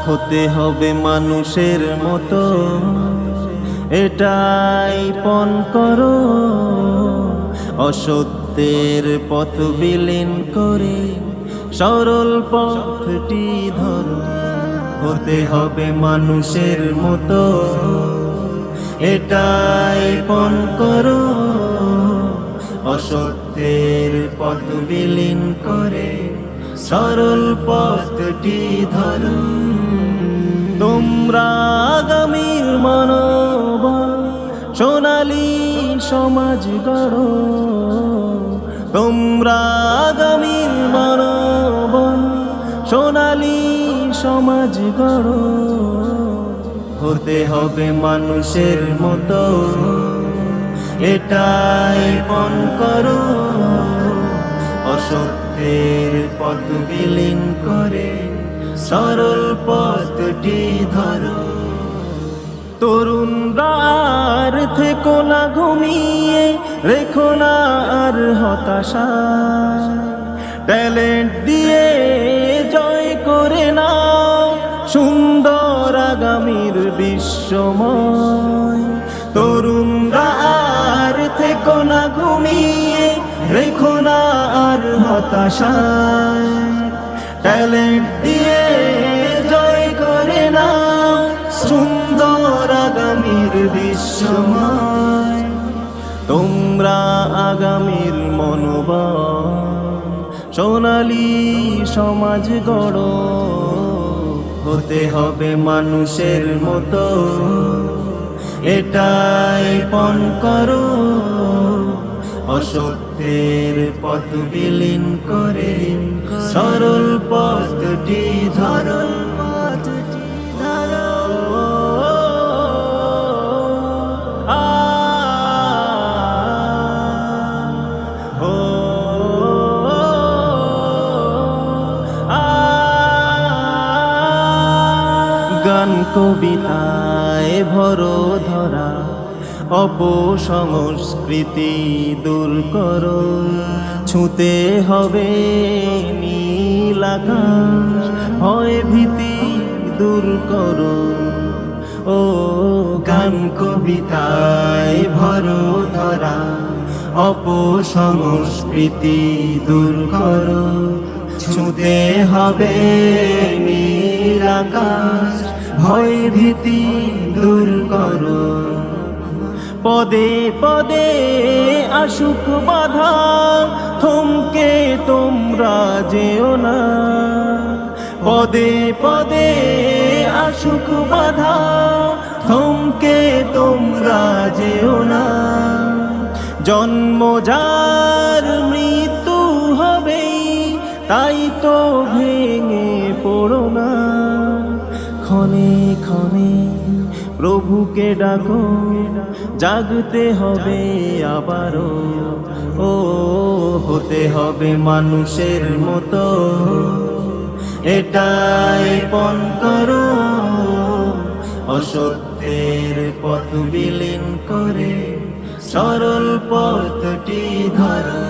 হতে হবে মানুষের মতো, এটাই পণ করো। অসত্যের পথ বিলীন করে সরল পথটি ধরো। হতে হবে মানুষের মতো, এটাই পণ করো। অসত্যের পথ বিলীন করে সরল পথটি ধরো। তোমরা আগামীর মানবতা সোনালী সমাজ গড়ো। তোমরা আগামীর মানবতা সোনালী সমাজ গড়ো। হতে হবে মানুষের মতো, এটাই পণ করো। অসত্যের পথ বিলীন করে সরল পথটি ধরো। তরুণরা আর থেকো না ঘুমিয়ে, রেখো না আর হতাশা। ট্যালেন্ট দিয়ে জয় করে নাও সুন্দর আগামীর বিশ্বময়। তরুণরা আর থেকো না ঘুমিয়ে, রেখো না আর হতাশা। ট্যালেন্ট দিয়ে জয় করে নাও সুন্দর আগামীর বিশ্বময়। তোমরা আগামীর মনোবল সোনালী সমাজ গড়ো। হতে হবে মানুষের মতো, এটাই পণ করো। অসত্যের পথ বিলীন করে সরল পথটি ধরো। গান কবিতায় ভরো ধরা অপসংস্কৃতি দূর করো। ছুঁতে হবে নীল আকাশ, ভয় ভীতি দূর করো। ও গান কবিতায় ভরো ধরা অপসংস্কৃতি দূর করো। ছুঁতে হবে নীল আকাশ, ভয় ভীতি দূর করো। পদে পদে আসুক বাধা, থমকে তোমরা যেও না। পদে পদে আসুক বাধা, থমকে তোমরা যেও না। জন্ম যার মৃত্যু হবেই, তাই তো ভেঙে পড়ো না। ক্ষণে ক্ষণে প্রভুকে ডাকো, জাগতে হবে আবারও। ও হতে হবে মানুষের মতো, এটাই পণ করো। অসত্যের পথ বিলীন করে সরল পথটি ধরো।